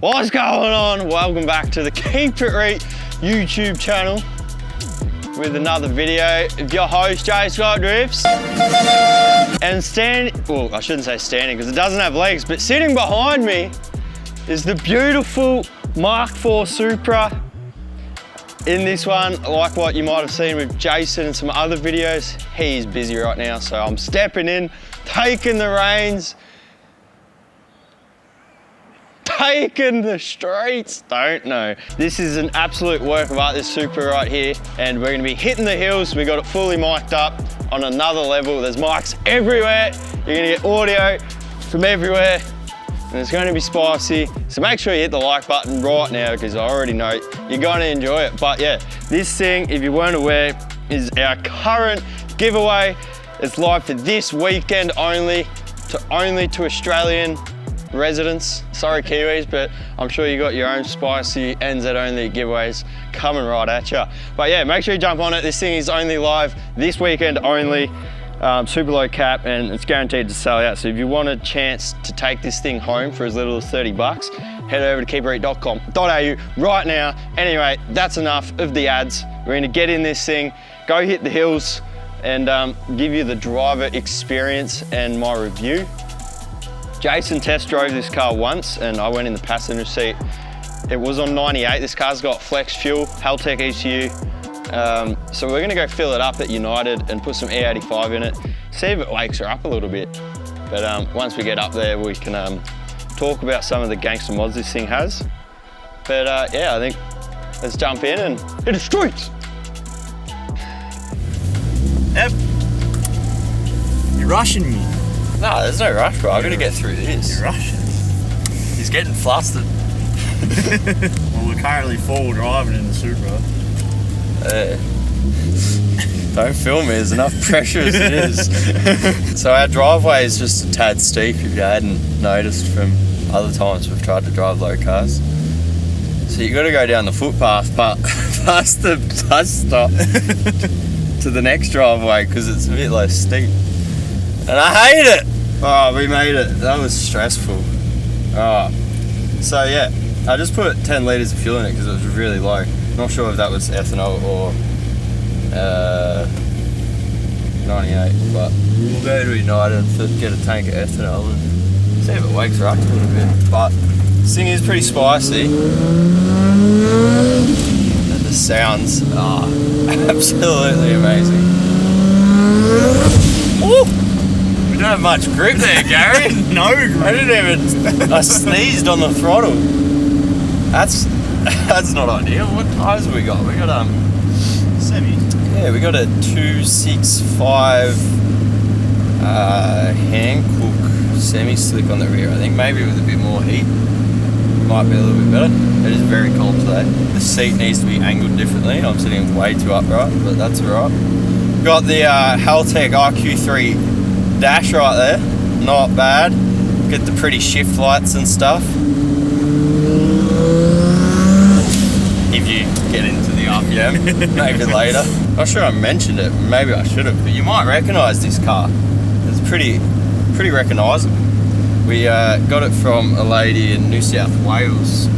What's going on? Welcome back to the Keep It Reet YouTube channel with another video of your host J Scott Drifts. And well, I shouldn't say standing because it doesn't have legs, but sitting behind me is the beautiful Mk4 Supra. In this one, like what you might have seen with Jason and some other videos, he's busy right now, so I'm stepping in, taking the reins, taking the streets, don't know. This is an absolute work of art, this Supra right here, and we're gonna be hitting the hills. We got it fully mic'd up on another level. There's mics everywhere. You're gonna get audio from everywhere, and it's gonna be spicy. So make sure you hit the like button right now because I already know you're gonna enjoy it. But yeah, this thing, if you weren't aware, is our current giveaway. It's live for this weekend only to Australian residents. Sorry Kiwis, but I'm sure you got your own spicy NZ only giveaways coming right at you. But yeah, make sure you jump on it. This thing is only live this weekend only. Super low cap and it's guaranteed to sell out. So if you want a chance to take this thing home for as little as 30 bucks, head over to keepereet.com.au right now. Anyway, that's enough of the ads. We're gonna get in this thing, go hit the hills and give you the driver experience and my review. Jason test drove this car once and I went in the passenger seat. It was on 98. This car's got flex fuel, Haltech ECU. So we're gonna go fill it up at United and put some E85 in it, see if it wakes her up a little bit. But once we get up there, we can talk about some of the gangster mods this thing has. But yeah, I think let's jump in and hit the streets. Yep. You're rushing me. No, there's no rush, bro. I've got to get through this. You're rushing. He's getting flustered. Well, we're currently forward driving in the Supra. Don't film me, there's enough pressure as it is. So our driveway is just a tad steep, if you hadn't noticed from other times we've tried to drive low cars. So you got to go down the footpath, but past the bus stop to the next driveway because it's a bit less steep. And I hate it! Oh, we made it. That was stressful. Oh. So yeah, I just put 10 litres of fuel in it because it was really low. Not sure if that was ethanol or 98, but we'll go to United and get a tank of ethanol and see if it wakes her up a little bit. But this thing is pretty spicy. And the sounds are absolutely amazing. Woo! You don't have much grip there, Gary. No grip. I sneezed on the throttle. That's not ideal. What tyres have we got? We got Semi. Yeah, we got a 265 Hankook semi-slick on the rear. I think maybe with a bit more heat might be a little bit better. It is very cold today. The seat needs to be angled differently. I'm sitting way too upright, but that's alright. Got the Haltech IC3 dash right there, not bad. Get the pretty shift lights and stuff. If you get into the RPM, maybe later. Not sure I mentioned it, maybe I should have, but you might recognise this car. It's pretty recognisable. We got it from a lady in New South Wales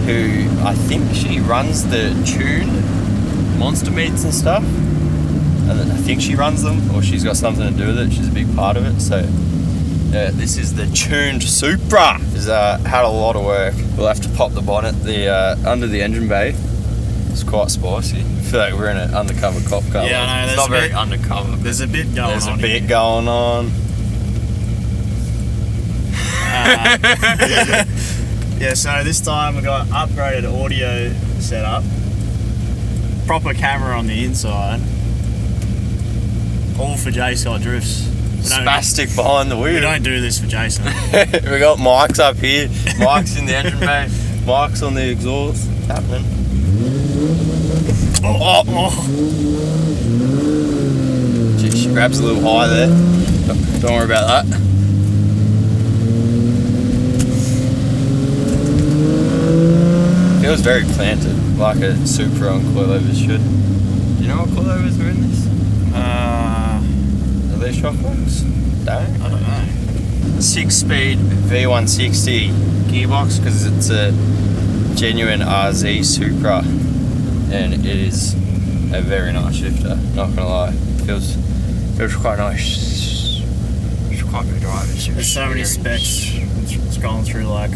who I think she runs the Tune monster meets and stuff. And I think she runs them, or she's got something to do with it. She's a big part of it. So yeah, this is the tuned Supra. It's had a lot of work. We'll have to pop the bonnet. The under the engine bay. It's quite spicy. I feel like we're in an undercover cop car. Yeah, I know. It's not very undercover. There's a bit going on. There's a bit going on. Yeah, so this time we got upgraded audio setup. Proper camera on the inside. All for J Scott Drifts. Spastic behind the wheel. We don't do this for Jason. We got mics up here, mics in the engine bay, mics on the exhaust. What's happening? Oh. Gee, she grabs a little high there. Don't worry about that. Feels very planted, like a Supra on coilovers should. Do you know what coilovers are in this? Are they shock works? I don't know. 6-speed V160 gearbox because it's a genuine RZ Supra, and it is a very nice shifter. Not gonna lie, feels quite nice. It's quite good drive. There's so many specs. Scrolling through like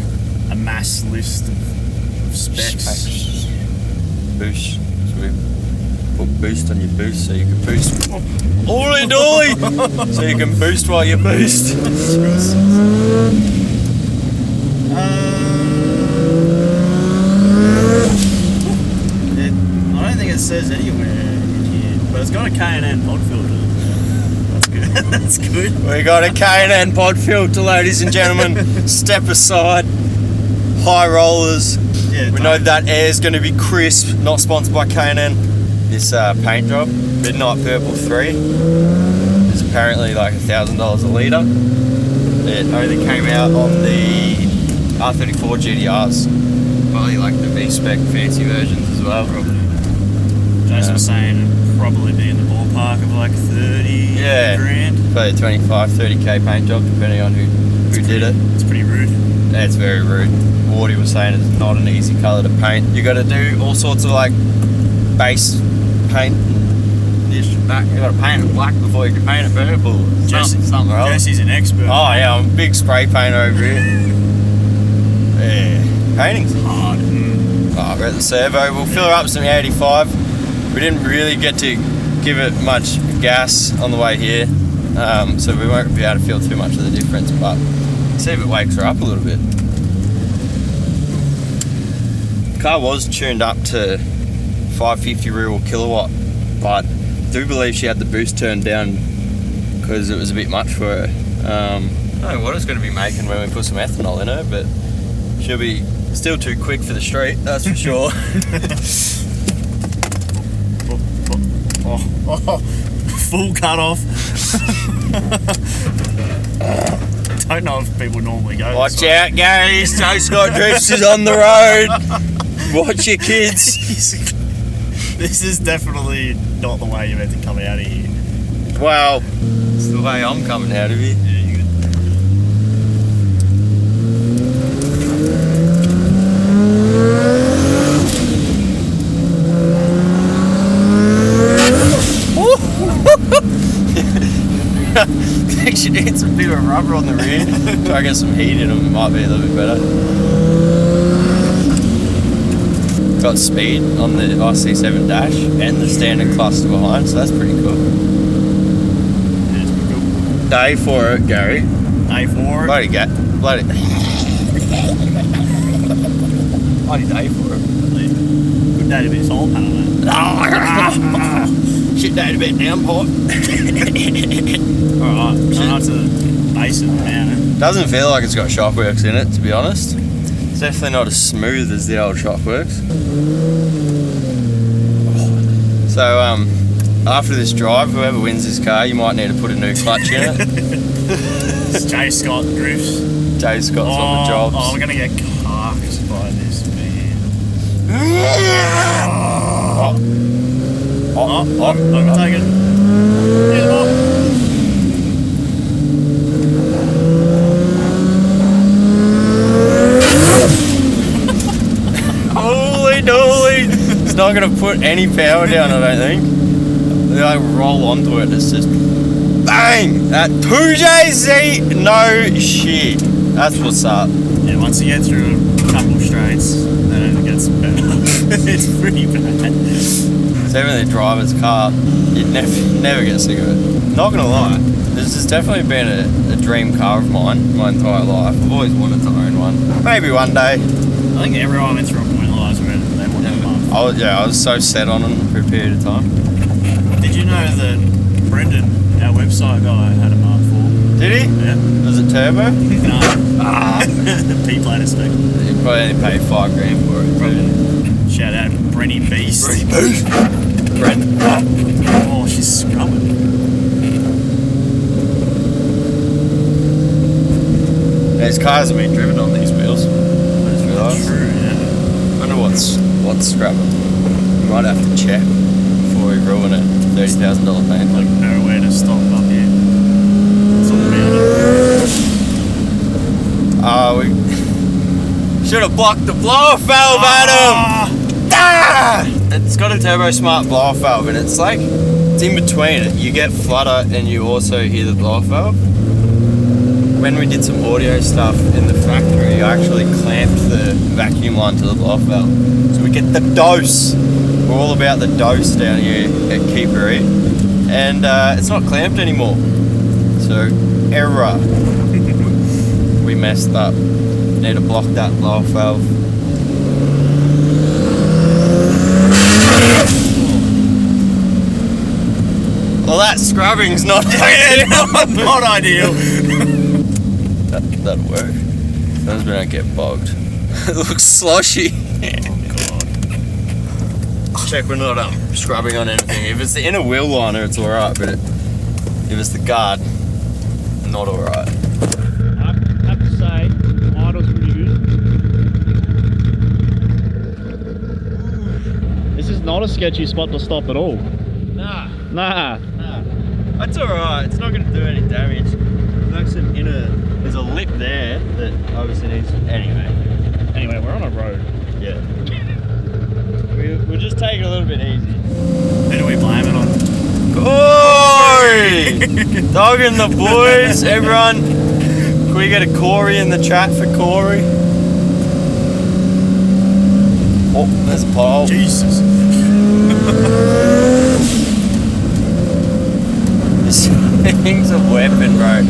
a mass list of specs. Boost. So we put boost on your boost so you can boost. Holy dolly! So you can boost while you boost. I don't think it says anywhere in here, but it's got a K&N pod filter. That's good. That's good. We got a K&N pod filter, ladies and gentlemen. Step aside. High rollers. Yeah, we know that air's going to be crisp. Not sponsored by K&N. This paint job, Midnight Purple 3, is apparently like $1,000 a litre. It only came out on the R34 GTRs. Probably like the V-spec fancy versions as well. Jason was saying it'd probably be in the ballpark of like 30 grand. Probably 25, 30k paint job depending on who did it. It's pretty rude. Yeah, it's very rude. Wardy was saying it's not an easy colour to paint. You got to do all sorts of like base paint. You got to paint it black before you can paint it purple. Something else. Jesse's an expert. Oh yeah, I'm a big spray painter over here. Yeah, painting's hard. Oh, we're at the servo. We'll fill her up some 85. We didn't really get to give it much gas on the way here, so we won't be able to feel too much of the difference, but see if it wakes her up a little bit. The car was tuned up to 550 real kilowatt, but I do believe she had the boost turned down because it was a bit much for her. I don't know what it's going to be making when we put some ethanol in her, but she'll be still too quick for the street, that's for sure. Full cut off. Don't know if people normally go. Watch out, Gary. Joe Scott Drifts is on the road. Watch your kids. This is definitely not the way you're meant to come out of here. Well, it's the way I'm coming out of here. Yeah, you good. Actually, need some bit of rubber on the rear. Try to get some heat in them, it might be a little bit better. Got speed on the IC7 dash and the standard cluster behind, so that's pretty cool. Yeah, it's pretty cool. Day for it, Gary. A4. Bloody day for it. Good day to be a solar panel, mate. Shit day to be down pot. Alright, on to the base of the man. Doesn't feel like it's got shockworks in it, to be honest. It's definitely not as smooth as the old shockworks. So, after this drive, whoever wins this car, you might need to put a new clutch in it. It's Jay Scott Drifts. Jay Scott's on the jobs. Oh, we're gonna get carked by this man. I'm gonna take it. Here's the ball. Holy dolly! It's not going to put any power down, I don't think. They like roll onto it, it's just bang! That 2JZ, no shit. That's what's up. Yeah, once you get through a couple of straights, then it gets better. It's pretty bad. It's definitely the driver's car. You'd never get sick of it. Not going to lie, this has definitely been a dream car of mine my entire life. I've always wanted to own one. Maybe one day. I think everyone went through a point in their lives where they wanted a Mark. I was so set on them for a period of time. Did you know that Brendan, our website guy, had a Mark 4? Did he? Yeah. Was it turbo? No. P-plate spec. You probably only paid $5 grand for it. Probably. Shout out Brenny Beast. Brenny Beast. Brendan. Oh, she's scrubbing. These cars have been driven on these wheels. I just realised. True, yeah. I wonder what's scrubbing. We might have to check before we ruin it. $30,000 paint. Like nowhere to stop up here. It's all about it. We should have blocked the blow-off valve, Adam! Ah! It's got a Turbo Smart blow-off valve, and it's like, it's in between it. You get flutter and you also hear the blow-off valve. When we did some audio stuff in the factory, I actually clamped the vacuum line to the blow-off valve. So we get the dose. We're all about the dose down here at Reet. And it's not clamped anymore. So, error. We messed up. Need to block that blow-off valve. Well, that scrubbing's not not ideal. That'll work. As long as we don't get bogged. It looks sloshy. Check we're not scrubbing on anything. If it's the inner wheel liner, it's alright, but if it's the guard, not alright. I have to say, idle's pretty good. This is not a sketchy spot to stop at all. Nah. Nah. That's alright, it's not going to do any damage. There's a lip there that obviously needs. Anyway, we're on a road. Yeah. We'll just take it a little bit easy. Who do we blame it on? Corey! Dogging the boys, everyone. Can we get a Corey in the chat for Corey? Oh, there's a pole. Jesus. This thing's a weapon, bro.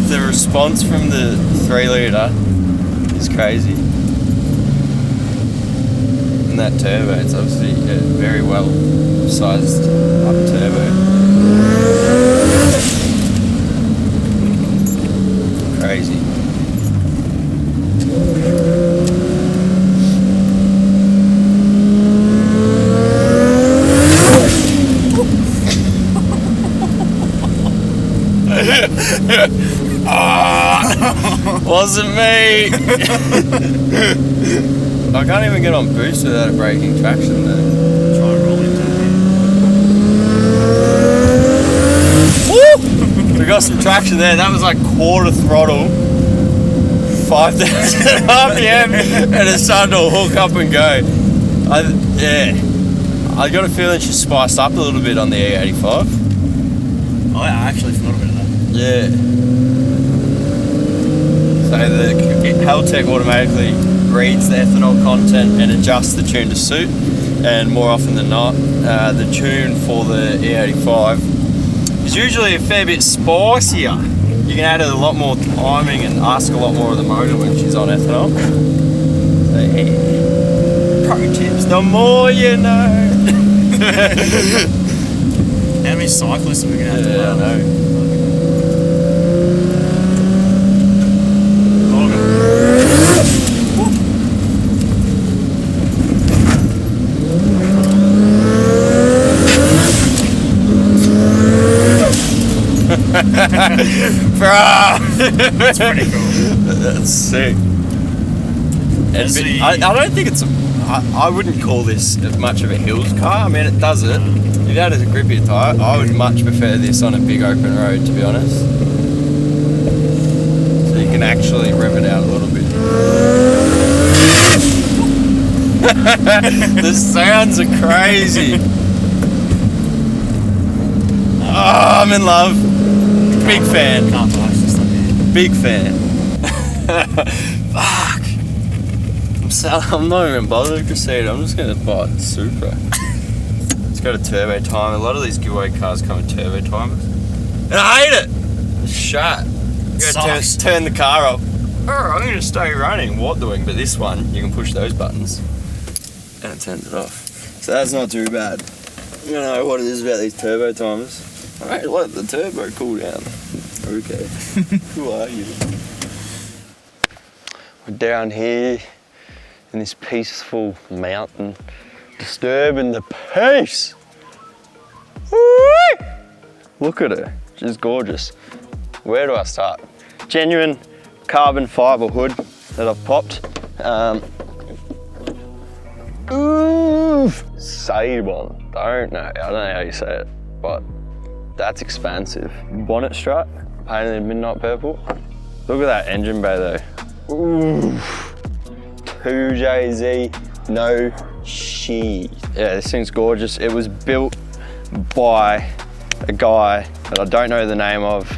The response from the 3 litre is crazy. And that turbo, it's obviously a very well sized up turbo. Crazy. Wasn't me! I can't even get on boost without it breaking traction though. Try and roll into it. Woo! We got some traction there. That was like quarter throttle, 5,000 RPM, and it's starting to hook up and go. I got a feeling she spiced up a little bit on the E85. Oh, yeah, I actually forgot about that. Yeah. So the Haltech automatically reads the ethanol content and adjusts the tune to suit, and more often than not, the tune for the E85 is usually a fair bit spicier. You can add a lot more timing and ask a lot more of the motor when she's on ethanol. So, yeah. Pro tips, the more you know. How many cyclists are we going to have to Yeah, I know. That's pretty cool. That's sick. And I don't think it's I wouldn't call this much of a hills car. I mean, it does it. If it had a grippier tyre, I would much prefer this on a big open road, to be honest. So you can actually rev it out a little bit. The sounds are crazy. Oh, I'm in love. Big fan. Can't touch this stuff here. Big fan. Fuck. I'm not even bothered to proceed. I'm just going to buy the Supra. It's got a turbo timer. A lot of these giveaway cars come with turbo timers. And I hate it. It's shut. You gotta turn the car off. Oh, I'm going to stay running. What doing? But this one, you can push those buttons and it turns it off. So that's not too bad. I don't know what it is about these turbo timers. Alright, let the turbo cool down. Okay. Who are you? We're down here in this peaceful mountain, disturbing the peace. Woo! Look at her, she's gorgeous. Where do I start? Genuine carbon fibre hood that I've popped. Sebion, I don't know how you say it, but that's expansive. Bonnet strut, painted in midnight purple. Look at that engine bay though. Ooh, 2JZ, no shit. Yeah, this thing's gorgeous. It was built by a guy that I don't know the name of.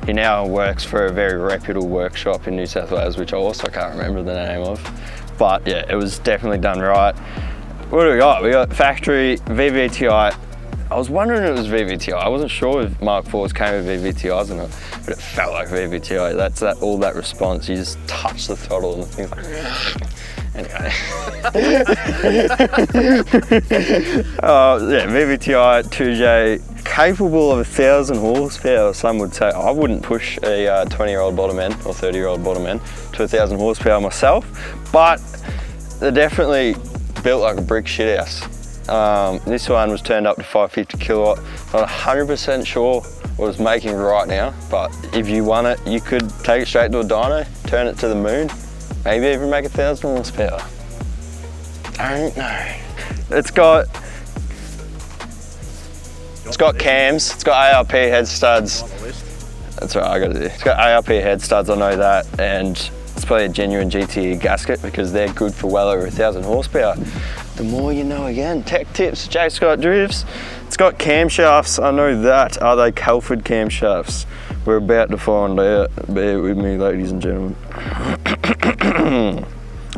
He now works for a very reputable workshop in New South Wales, which I also can't remember the name of. But yeah, it was definitely done right. What do we got? We got factory VVTi. I was wondering if it was VVTi. I wasn't sure if Mark 4s came with VVTis or not, but it felt like VVTi. That's all that response. You just touch the throttle and the thing's like, anyway. Yeah, VVTi 2J, capable of 1,000 horsepower, some would say. I wouldn't push a 20-year-old bottom end or 30-year-old bottom end to 1,000 horsepower myself, but they're definitely built like a brick shit house. This one was turned up to 550 kilowatt. Not 100% sure what it's making right now, but if you want it, you could take it straight to a dyno, turn it to the moon, maybe even make 1,000 horsepower. Don't know. It's got cams, it's got ARP head studs. That's right, I got it. It's got ARP head studs, I know that, and it's probably a genuine GTE gasket because they're good for well over 1,000 horsepower. The more you know again. Tech tips, J Scott drifts. It's got camshafts, I know that. Are they Calford camshafts? We're about to find out. Bear with me, ladies and gentlemen.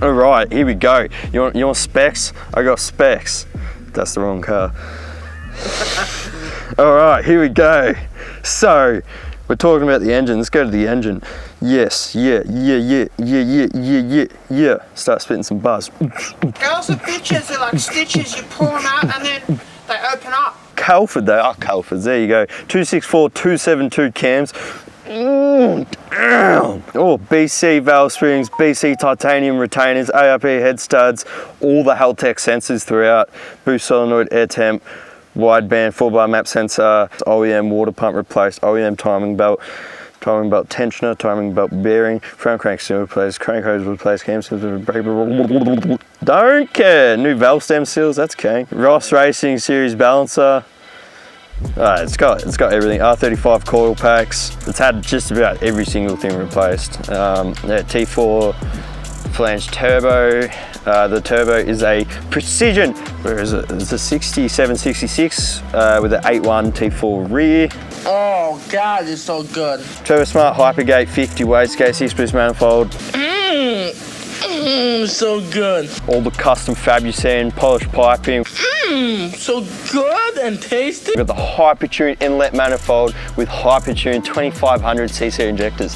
All right, here we go. You want specs? I got specs. That's the wrong car. All right, here we go. So, we're talking about the engine. Let's go to the engine. Yes, yeah. Start spitting some buzz. Girls are bitches, they're like stitches, you pull them out and then they open up. Calford, they are Calfords, there you go. 264, 272 cams. Oh, BC valve springs, BC titanium retainers, ARP head studs, all the Haltech sensors throughout, boost solenoid, air temp, wideband 4-bar map sensor, OEM water pump replaced, OEM timing belt tensioner, timing belt bearing, front crank seal replaced, crank hose replaced, cam sensor, don't care. New valve stem seals, that's king. Ross Racing Series balancer. It's got everything. R35 coil packs. It's had just about every single thing replaced. T4 flange turbo. The turbo is a Precision, where is it? It's a 6766 with an 8.1 T4 rear. Oh God, it's so good. Turbo Smart Hypergate 50 wastegate 6-boost manifold. So good. All the custom Fabucine polished piping. So good and tasty. We've got the Hypertune inlet manifold with Hypertune 2500cc injectors.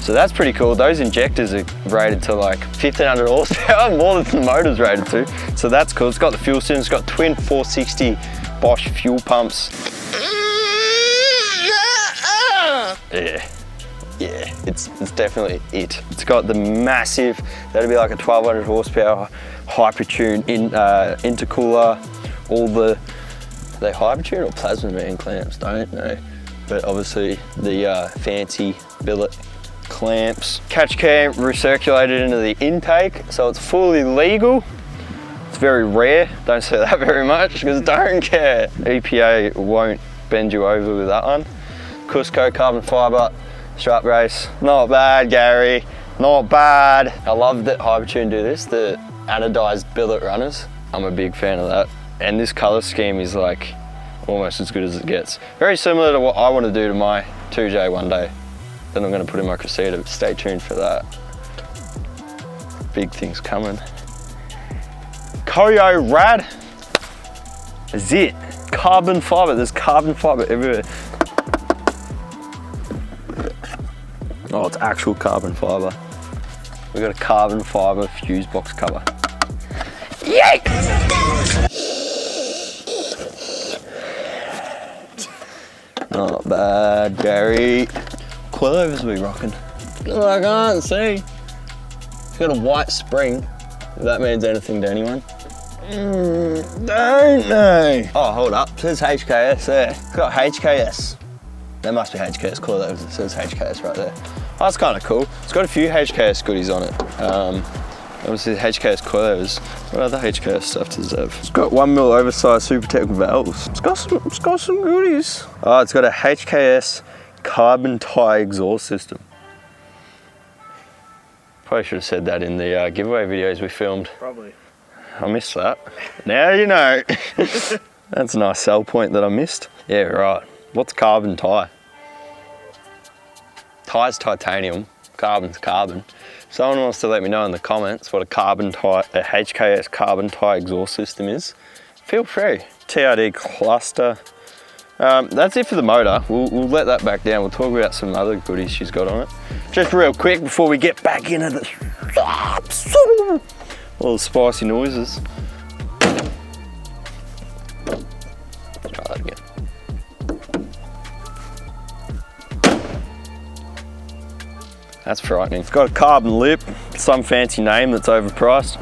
So that's pretty cool. Those injectors are rated to like 1,500 horsepower, more than the motor's rated to. So that's cool. It's got the fuel system. It's got twin 460 Bosch fuel pumps. Yeah, it's definitely it. It's got the massive, that'd be like a 1,200 horsepower Hypertune intercooler. All the, are they Hypertune or plasma man clamps? Don't know. But obviously the fancy billet clamps. Catch cam recirculated into the intake, so it's fully legal. It's very rare, don't say that very much because don't care. EPA won't bend you over with that one. Cusco carbon fiber strap brace, not bad, Gary, not bad. I love that Hypertune do this, the anodized billet runners. I'm a big fan of that. And this color scheme is like almost as good as it gets. Very similar to what I want to do to my 2J one day. Then I'm going to put in my Cressida. Stay tuned for that. Big things coming. Koyo rad. Is it. Carbon fiber. There's carbon fiber everywhere. Oh, it's actual carbon fiber. We got a carbon fiber fuse box cover. Yay! Not bad, Gary. Coilovers we rocking. Oh, I can't see. It's got a white spring, if that means anything to anyone. Don't know. Oh, hold up, it says HKS there. It's got HKS. There must be HKS coilovers, it says HKS right there. Oh, that's kind of cool. It's got a few HKS goodies on it. Obviously the HKS coilovers. What other HKS stuff does it have? It's got 1mm oversized Supertech valves. It's got some goodies. Oh, it's got a HKS carbon tie exhaust system. Probably should have said that in the giveaway videos we filmed. Probably. I missed that. Now you know. That's a nice sell point that I missed. Yeah, right. What's carbon tie? Tie's titanium, carbon's carbon. If someone wants to let me know in the comments what a carbon tie, a HKS carbon tie exhaust system is, feel free. TRD Cluster. That's it for the motor. We'll let that back down. We'll talk about some other goodies she's got on it. Just real quick before we get back into the all the spicy noises. Let's try that again. That's frightening. It's got a carbon lip, some fancy name that's overpriced.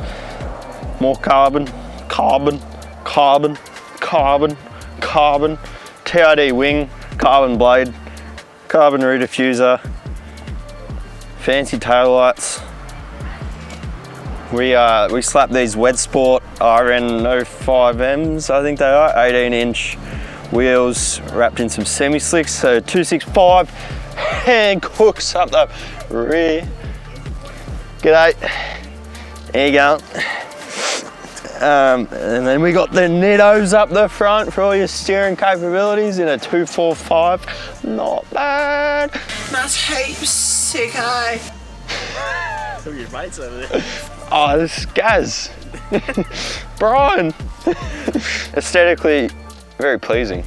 More carbon, carbon, carbon, carbon, carbon. TRD wing, carbon blade, carbon rear diffuser, fancy taillights. We slapped these Wedsport RN05Ms, I think they are, 18-inch wheels wrapped in some semi-slicks, so 265 hand hooks up the rear. G'day, there you go. And then we got the Nittos up the front for all your steering capabilities in a 245. Not bad. That's heaps sick, eh? Some of your mates over there. Oh, this is Gaz. Brian. Aesthetically, very pleasing.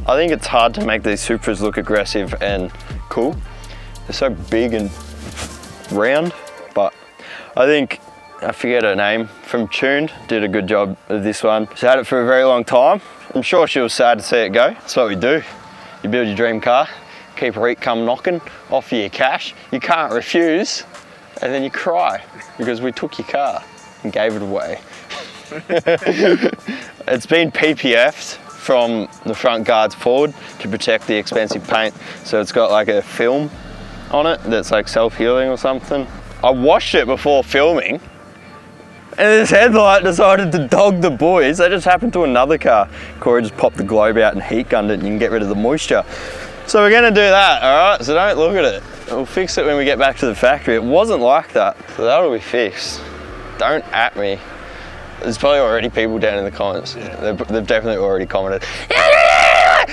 I think it's hard to make these Supras look aggressive and cool. They're so big and round, but I think, I forget her name, from Tuned, did a good job of this one. She's had it for a very long time. I'm sure she was sad to see it go. That's what we do. You build your dream car, keep Reet come knocking, offer you cash, you can't refuse, and then you cry because we took your car and gave it away. It's been PPF'd from the front guards forward to protect the expensive paint. So it's got like a film on it that's like self-healing or something. I washed it before filming, and this headlight decided to dog the boys. That just happened to another car. Corey just popped the globe out and heat gunned it and you can get rid of the moisture. So we're gonna do that, all right? So don't look at it. We'll fix it when we get back to the factory. It wasn't like that, so that'll be fixed. Don't at me. There's probably already people down in the comments. Yeah. They've definitely already commented. I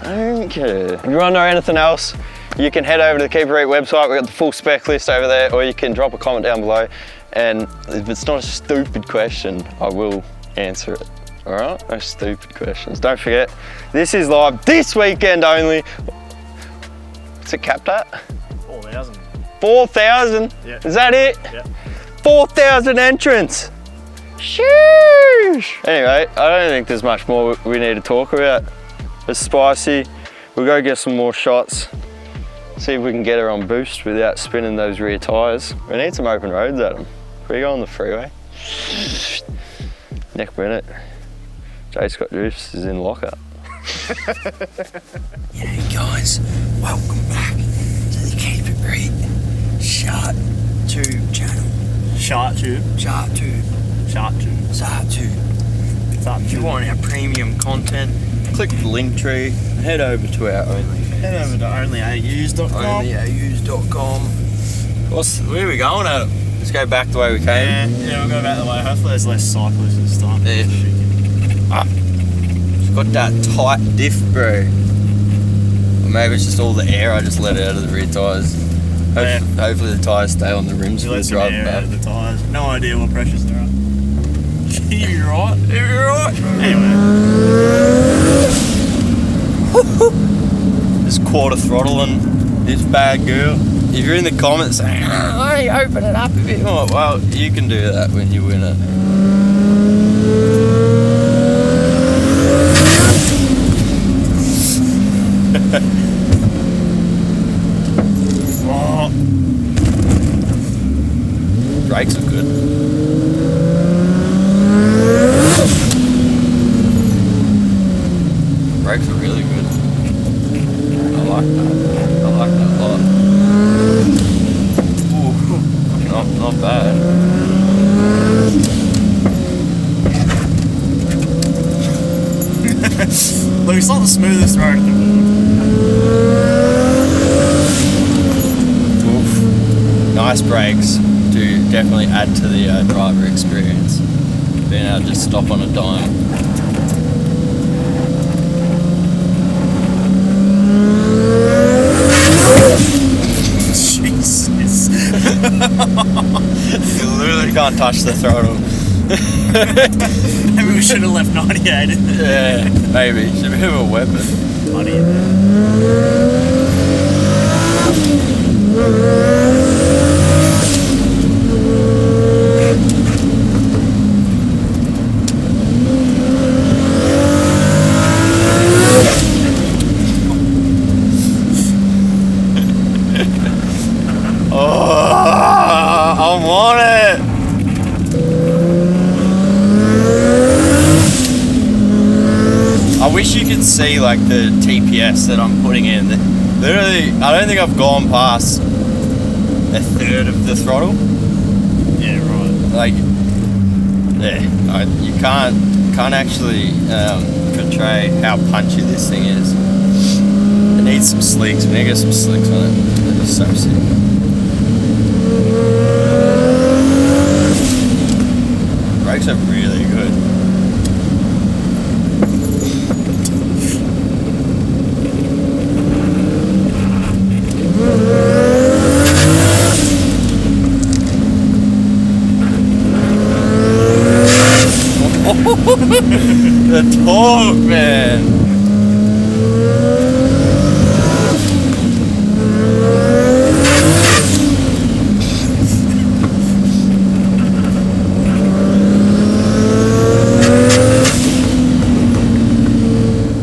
don't care. If you wanna know anything else, you can head over to the Keep It Reet website. We've got the full spec list over there, or you can drop a comment down below. And if it's not a stupid question, I will answer it. All right? No stupid questions. Don't forget, this is live this weekend only. What's it capped at? 4,000. 4,000? Yeah. Is that it? Yeah. 4,000 entrants. Sheesh. Anyway, I don't think there's much more we need to talk about. It's spicy. We'll go get some more shots. See if we can get her on boost without spinning those rear tyres. We need some open roads at them. Can we go on the freeway? Next minute, J Scott Drifts is in lockup. Hey guys, welcome back to the Keep It Reet Shark Tube channel. Shark tube. Shark Tube. Shark tube. Shark Tube. If you want our premium content, Click the link tree, head over to our OnlyFans. Head over to onlyaus.com. onlyaus.com. Where are we going, Adam? Let's go back the way we came. Yeah, we'll go back the way. Hopefully there's less cyclists this time. Yeah. It's got that tight diff, bro. Or maybe it's just all the air I just let out of the rear tyres. Hopefully the tyres stay on the rims for the drive air back. out of the tyres. No idea what pressures there are. You're right. You're right. Anyway. Just quarter throttling this bad girl. If you're in the comments saying, "Hey, open it up a bit more," well, you can do that when you win it. Oh. Brakes are good. Brakes are really good. I like that. I like that a lot. Ooh, not bad. Look it's not the smoothest road in the world. Oof. Nice brakes do definitely add to the driver experience. Being able to just stop on a dime. Jesus. You literally can't touch the throttle. Maybe we should have left 98 in there. Yeah, maybe. It's a bit of a weapon. Money in there. I want it! I wish you could see like the TPS that I'm putting in. Literally, I don't think I've gone past a third of the throttle. Yeah, right. Like, yeah, you can't actually portray how punchy this thing is. It needs some slicks. We need to get some slicks on it. It's so sick. Brakes are really good. The torque, man.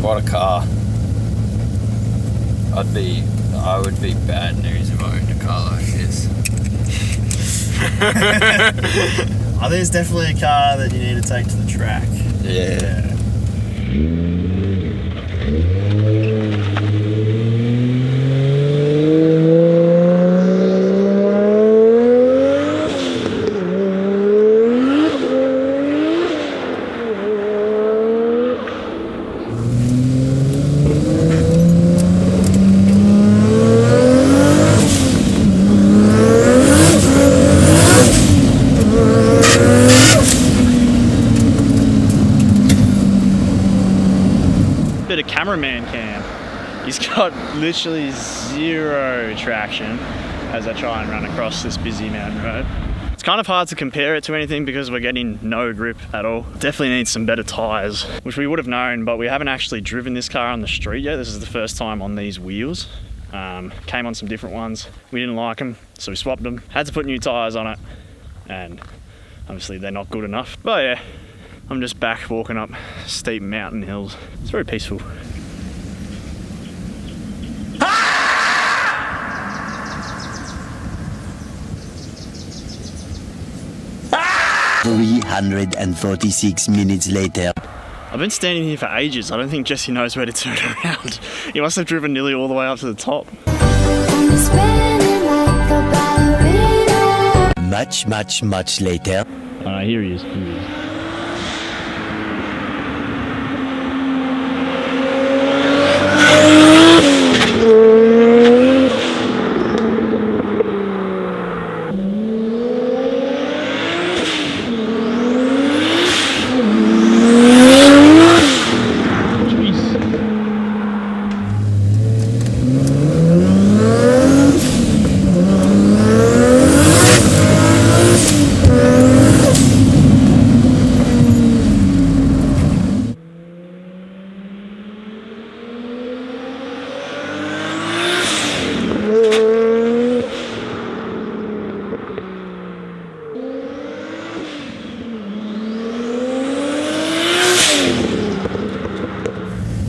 What a car. I would be bad news if I owned a car like this. I think it's definitely a car that you need to take to the track. Yeah. Bit of cameraman cam. He's got literally zero traction as I try and run across this busy mountain road. It's kind of hard to compare it to anything because we're getting no grip at all. Definitely needs some better tyres, which we would have known, but we haven't actually driven this car on the street yet. This is the first time on these wheels. Came on some different ones. We didn't like them, so we swapped them. Had to put new tyres on it, and obviously they're not good enough. But yeah, I'm just back walking up steep mountain hills. It's very peaceful. 346 minutes later. I've been standing here for ages. I don't think Jesse knows where to turn around. He must have driven nearly all the way up to the top. Much later. Here he is. Here he is.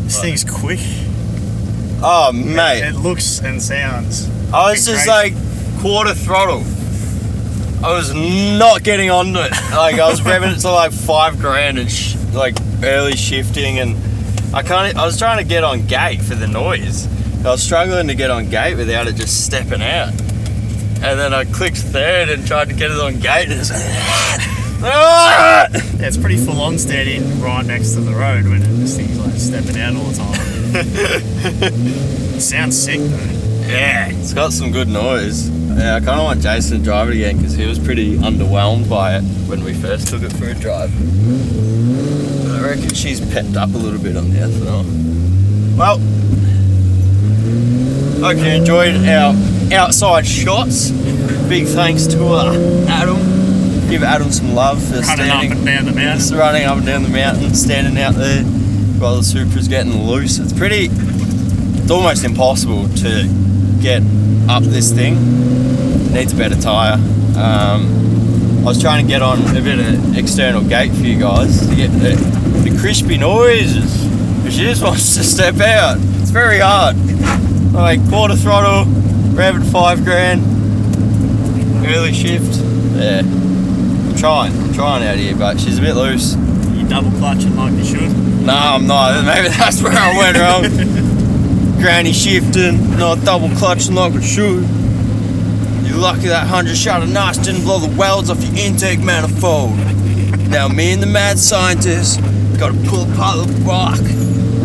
This thing's quick. Oh, mate. It looks and sounds. I was just like quarter throttle. I was not getting onto it. Like I was revving it to like 5 grand and like early shifting, and I was trying to get on gate for the noise. I was struggling to get on gate without it just stepping out. And then I clicked third and tried to get it on gate, and it's like, Yeah, it's pretty full on standing right next to the road when this thing's like stepping out all the time. It sounds sick though. Yeah, it's got some good noise. Yeah, I kind of want Jason to drive it again because he was pretty underwhelmed by it when we first took it for a drive. But I reckon she's pepped up a little bit on the ethanol. Well, hope you enjoyed our outside shots. Big thanks to Adam. Give Adam some love for Running up and down the mountain. Just running up and down the mountain, standing out there while the Supra's getting loose. It's almost impossible to get up this thing. It needs a better tyre. I was trying to get on a bit of external gate for you guys to get the crispy noises, but she just wants to step out. It's very hard. Like quarter throttle, rev at 5 grand, early shift. Yeah, I'm trying out here, but she's a bit loose. You double clutching like you should? No, I'm not. Maybe that's where I went wrong. Granny shifting, not double clutching like I should. You're lucky that 100 shot of nice didn't blow the welds off your intake manifold. Now me and the mad scientist gotta pull apart the rock,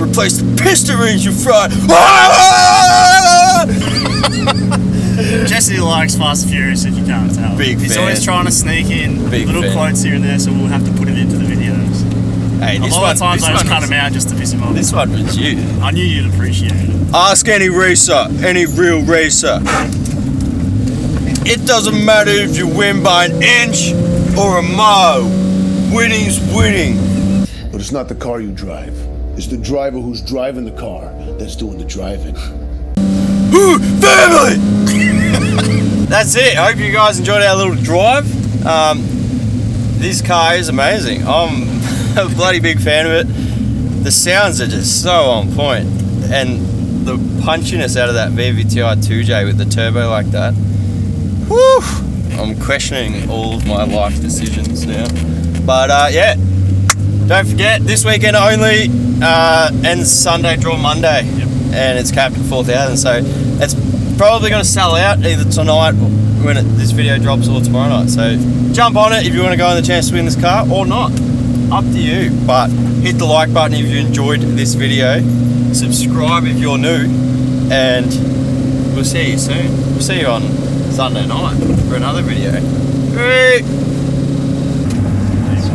replace the piston rings you front. Jesse likes Fast and Furious if you can't tell. He's always trying to sneak in little quotes here and there, so we'll have to put it into the videos. Hey, a lot of times I just cut him out just to piss him off. This one was you. I knew you'd appreciate it. Ask any racer, any real racer. It doesn't matter if you win by an inch or a mile. Winning's winning. But it's not the car you drive. It's the driver who's driving the car that's doing the driving. Ooh, family! That's it. I hope you guys enjoyed our little drive. This car is amazing. I'm a bloody big fan of it. The sounds are just so on point. And the punchiness out of that VVTi 2J with the turbo like that. Woo! I'm questioning all of my life decisions now. But yeah, don't forget, this weekend only, ends Sunday, draw Monday. Yep. And it's capped at 4,000, so it's probably going to sell out either tonight when this video drops or tomorrow night. So jump on it if you want to go on the chance to win this car or not. Up to you. But hit the like button if you enjoyed this video. Subscribe if you're new. And we'll see you soon. We'll see you on Sunday night for another video. Great.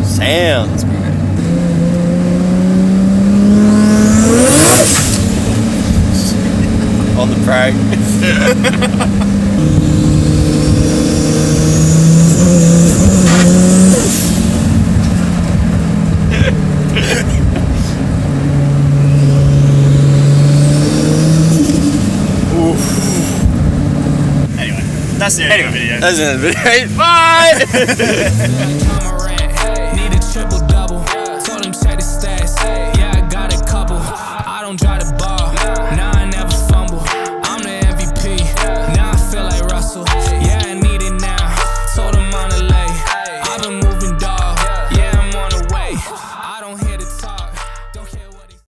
Sounds, bro. On the brake. Anyway, that's the end of the video. That's the end of the video. Bye!